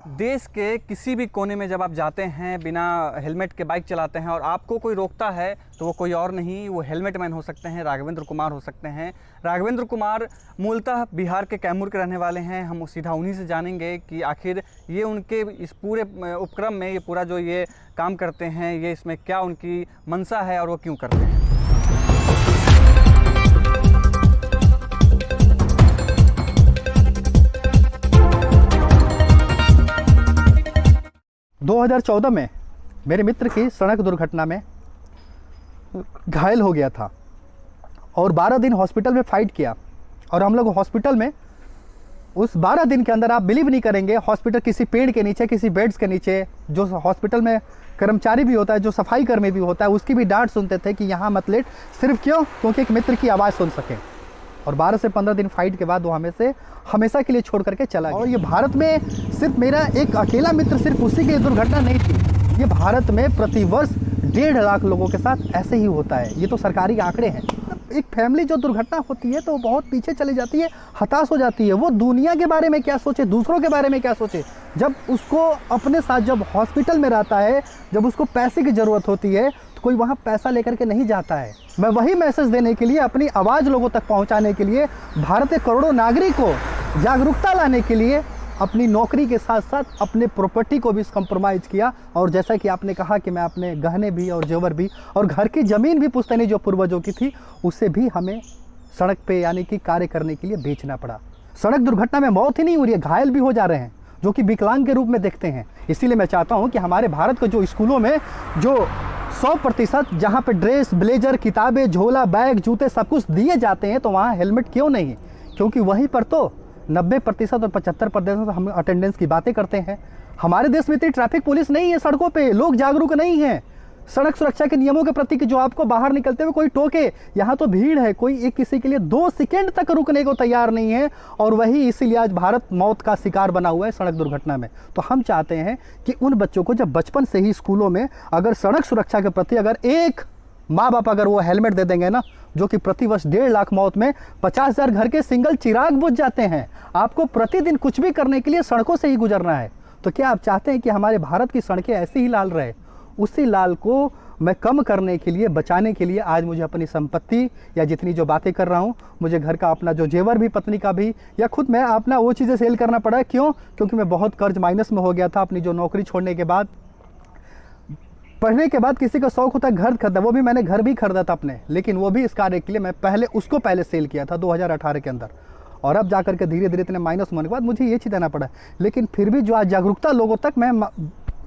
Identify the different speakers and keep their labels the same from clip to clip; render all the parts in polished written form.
Speaker 1: देश के किसी भी कोने में जब आप जाते हैं बिना हेलमेट के बाइक चलाते हैं और आपको कोई रोकता है तो वो कोई और नहीं, वो हेलमेट मैन हो सकते हैं, राघवेंद्र कुमार हो सकते हैं। राघवेंद्र कुमार मूलतः बिहार के कैमूर के रहने वाले हैं। हम सीधा उन्हीं से जानेंगे कि आखिर ये उनके इस पूरे उपक्रम में ये पूरा जो ये काम करते हैं, ये इसमें क्या उनकी मंशा है और वो क्यों करते हैं।
Speaker 2: 2014 में मेरे मित्र की सड़क दुर्घटना में घायल हो गया था और 12 दिन हॉस्पिटल में फाइट किया। और हम लोग हॉस्पिटल में उस 12 दिन के अंदर, आप बिलीव नहीं करेंगे, हॉस्पिटल किसी पेड़ के नीचे, किसी बेड्स के नीचे, जो हॉस्पिटल में कर्मचारी भी होता है, जो सफाई कर्मी भी होता है, उसकी भी डांट सुनते थे कि यहाँ मत लेट। सिर्फ क्यों? क्योंकि एक मित्र की आवाज़ सुन सकें। और 12 से 15 दिन फाइट के बाद वो हमें से हमेशा के लिए छोड़ करके चला गया। और ये भारत में सिर्फ मेरा एक अकेला मित्र, सिर्फ उसी की दुर्घटना नहीं थी। ये भारत में प्रतिवर्ष 1.5 लाख लोगों के साथ ऐसे ही होता है। ये तो सरकारी आंकड़े हैं। एक फैमिली जो दुर्घटना होती है तो वो बहुत पीछे चली जाती है, हताश हो जाती है। वो दुनिया के बारे में क्या सोचे, दूसरों के बारे में क्या सोचे। जब उसको अपने साथ, जब हॉस्पिटल में रहता है, जब उसको पैसे की ज़रूरत होती है तो कोई वहाँ पैसा लेकर के नहीं जाता है। मैं वही मैसेज देने के लिए, अपनी आवाज़ लोगों तक पहुँचाने के लिए, भारत के करोड़ों नागरिक को जागरूकता लाने के लिए अपनी नौकरी के साथ साथ अपने प्रॉपर्टी को भी कंप्रोमाइज़ किया। और जैसा कि आपने कहा कि मैं अपने गहने भी और जेवर भी और घर की ज़मीन भी पुश्तैनी जो पूर्वजों की थी, उसे भी हमें सड़क पे यानी कि कार्य करने के लिए बेचना पड़ा। सड़क दुर्घटना में मौत ही नहीं हो रही है, घायल भी हो जा रहे हैं, जो कि विकलांग के रूप में देखते हैं। इसीलिए मैं चाहता हूँ कि हमारे भारत के जो स्कूलों में जो 100% जहाँ पे ड्रेस, ब्लेजर, किताबें, झोला, बैग, जूते सब कुछ दिए जाते हैं, तो वहाँ हेलमेट क्यों नहीं? क्योंकि वहीं पर तो 90% और 75% हम अटेंडेंस की बातें करते हैं। हमारे देश में इतनी ट्रैफिक पुलिस नहीं है, सड़कों पे लोग जागरूक नहीं हैं सड़क सुरक्षा के नियमों के प्रति कि जो आपको बाहर निकलते हुए कोई टोके। यहाँ तो भीड़ है, कोई एक किसी के लिए 2 सेकंड तक रुकने को तैयार नहीं है। और वही इसीलिए आज भारत मौत का शिकार बना हुआ है सड़क दुर्घटना में। तो हम चाहते हैं कि उन बच्चों को जब बचपन से ही स्कूलों में अगर सड़क सुरक्षा के प्रति अगर एक माँ बाप अगर वो हेलमेट दे देंगे ना, जो कि प्रतिवर्ष 1.5 लाख मौत में 50,000 घर के सिंगल चिराग बुझ जाते हैं। आपको प्रतिदिन कुछ भी करने के लिए सड़कों से ही गुजरना है। तो क्या आप चाहते हैं कि हमारे भारत की सड़कें ऐसे ही लाल रहे? उसी लाल को मैं कम करने के लिए, बचाने के लिए आज मुझे अपनी संपत्ति या जितनी जो बातें कर रहा हूँ, मुझे घर का अपना जो जेवर भी, पत्नी का भी, या खुद मैं अपना वो चीज़ें सेल करना पड़ा। क्यों? क्योंकि मैं बहुत कर्ज माइनस में हो गया था अपनी जो नौकरी छोड़ने के बाद। पढ़ने के बाद किसी का शौक होता है घर खरीदा, वो भी मैंने घर भी खरीदा था अपने, लेकिन वो भी इस कार्य के लिए मैं पहले सेल किया था 2018 के अंदर। और अब जाकर के धीरे धीरे इतने माइनस होने के बाद मुझे ये चीज़ देना पड़ा। लेकिन फिर भी जो आज जागरूकता लोगों तक, मैं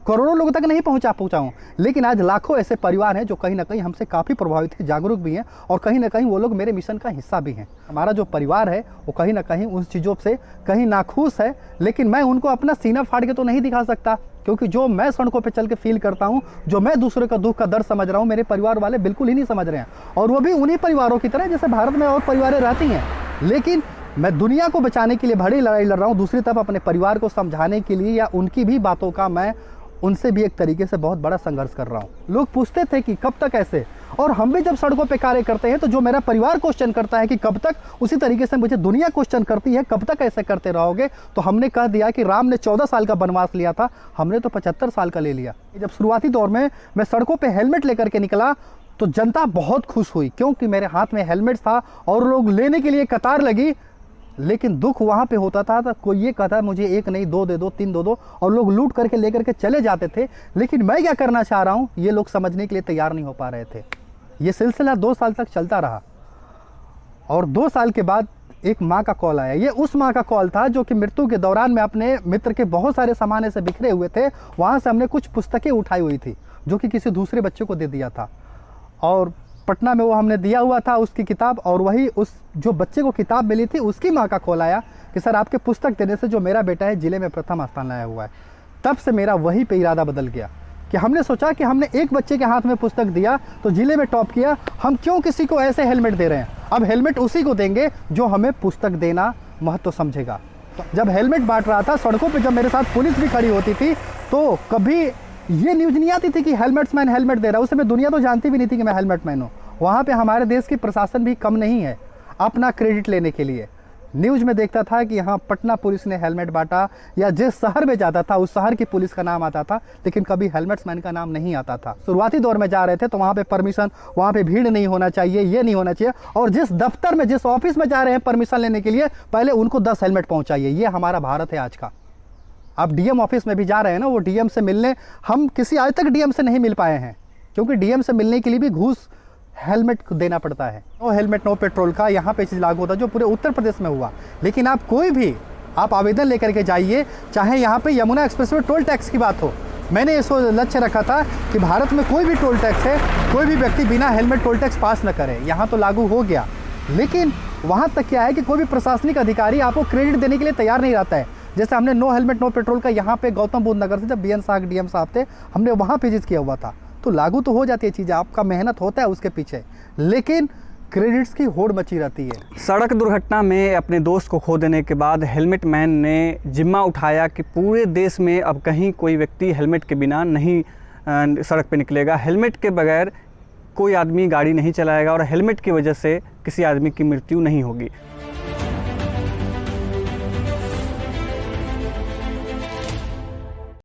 Speaker 2: करोड़ों लोगों तक नहीं पहुँचाऊँ, लेकिन आज लाखों ऐसे परिवार हैं जो कहीं ना कहीं हमसे काफ़ी प्रभावित हैं, जागरूक भी हैं, और कहीं ना कहीं वो लोग मेरे मिशन का हिस्सा भी हैं। हमारा जो परिवार है वो कहीं ना कहीं उन चीज़ों से कहीं नाखुश है, लेकिन मैं उनको अपना सीना फाड़ के तो नहीं दिखा सकता। क्योंकि जो मैं सड़कों पे चल के फील करता हूँ, जो मैं दूसरे का दुख का दर्द समझ रहा हूँ, मेरे परिवार वाले बिल्कुल ही नहीं समझ रहे हैं। और वो भी उन्हीं परिवारों की तरह जैसे भारत में और परिवारें रहती हैं। लेकिन मैं दुनिया को बचाने के लिए बड़ी लड़ाई लड़ रहा हूँ, दूसरी तरफ अपने परिवार को समझाने के लिए या उनकी भी बातों का मैं उनसे भी एक तरीके से बहुत बड़ा संघर्ष कर रहा हूँ। लोग पूछते थे कि कब तक ऐसे, और हम भी जब सड़कों पे कार्य करते हैं तो जो मेरा परिवार क्वेश्चन करता है कि कब तक, उसी तरीके से मुझे दुनिया क्वेश्चन करती है कब तक ऐसे करते रहोगे। तो हमने कह दिया कि राम ने 14 साल का वनवास लिया था, हमने तो 75 साल का ले लिया। जब शुरुआती दौर में मैं सड़कों पर हेलमेट लेकर के निकला तो जनता बहुत खुश हुई, क्योंकि मेरे हाथ में हेलमेट था और लोग लेने के लिए कतार लगी। लेकिन दुख वहाँ पे होता था तो कोई ये कहता मुझे 1 नहीं 2 दे दो, 3 दे दो, और लोग लूट करके लेकर के चले जाते थे। लेकिन मैं क्या करना चाह रहा हूँ ये लोग समझने के लिए तैयार नहीं हो पा रहे थे। ये सिलसिला 2 साल तक चलता रहा, और 2 साल के बाद एक माँ का कॉल आया। ये उस माँ का कॉल था जो कि मृत्यु के दौरान में अपने मित्र के बहुत सारे सामान ऐसे बिखरे हुए थे, वहाँ से हमने कुछ पुस्तकें उठाई हुई थी जो कि किसी दूसरे बच्चे को दे दिया था, और पटना में वो हमने दिया हुआ था उसकी किताब। और वही उस जो बच्चे को किताब मिली थी उसकी माँ का कॉल आया कि सर आपके पुस्तक देने से जो मेरा बेटा है जिले में प्रथम स्थान लाया हुआ है। तब से मेरा वहीं पे इरादा बदल गया कि हमने सोचा कि हमने एक बच्चे के हाथ में पुस्तक दिया तो जिले में टॉप किया, हम क्यों किसी को ऐसे हेलमेट दे रहे हैं। अब हेलमेट उसी को देंगे जो हमें पुस्तक देना महत्व समझेगा। जब हेलमेट बांट रहा था सड़कों पर, जब मेरे साथ पुलिस भी खड़ी होती थी, तो कभी ये न्यूज़ नहीं आती थी कि हेलमेट्समैन हेलमेट दे रहा है। उस समय दुनिया तो जानती भी नहीं थी कि मैं हेलमेट मैन हूँ। वहाँ पे हमारे देश की प्रशासन भी कम नहीं है अपना क्रेडिट लेने के लिए। न्यूज़ में देखता था कि यहाँ पटना पुलिस ने हेलमेट बांटा, या जिस शहर में जाता था उस शहर की पुलिस का नाम आता था, लेकिन कभी हेलमेट्समैन का नाम नहीं आता था। शुरुआती दौर में जा रहे थे तो वहाँ पे परमिशन, वहाँ पे भीड़ नहीं होना चाहिए, ये नहीं होना चाहिए, और जिस दफ्तर में, जिस ऑफिस में जा रहे हैं परमिशन लेने के लिए, पहले उनको 10 हेलमेट पहुँचाइए। ये हमारा भारत है आज का। आप डीएम ऑफिस में भी जा रहे हैं ना, वो डीएम से मिलने, हम किसी आज तक डीएम से नहीं मिल पाए हैं, क्योंकि डीएम से मिलने के लिए भी घूस हेलमेट को देना पड़ता है। नो हेलमेट नो पेट्रोल का यहाँ पे चीज़ लागू होता है, जो पूरे उत्तर प्रदेश में हुआ। लेकिन आप कोई भी आप आवेदन लेकर के जाइए, चाहे यहाँ पे यमुना एक्सप्रेस में टोल टैक्स की बात हो, मैंने इसको लक्ष्य रखा था कि भारत में कोई भी टोल टैक्स है, कोई भी व्यक्ति बिना हेलमेट टोल टैक्स पास न करे। यहाँ तो लागू हो गया, लेकिन वहाँ तक क्या है कि कोई भी प्रशासनिक अधिकारी आपको क्रेडिट देने के लिए तैयार नहीं रहता है। जैसे हमने नो हेलमेट नो पेट्रोल का यहाँ पे गौतम बुद्ध नगर से, जब BN साहब डीएम साहब थे, हमने वहाँ पे चीज़ किया हुआ था, तो लागू तो हो जाती है चीज़ें, आपका मेहनत होता है उसके पीछे, लेकिन क्रेडिट्स की होड़ मची रहती है।
Speaker 1: सड़क दुर्घटना में अपने दोस्त को खो देने के बाद हेलमेट मैन ने जिम्मा उठाया कि पूरे देश में अब कहीं कोई व्यक्ति हेलमेट के बिना नहीं सड़क पे निकलेगा, हेलमेट के बगैर कोई आदमी गाड़ी नहीं चलाएगा और हेलमेट की वजह से किसी आदमी की मृत्यु नहीं होगी।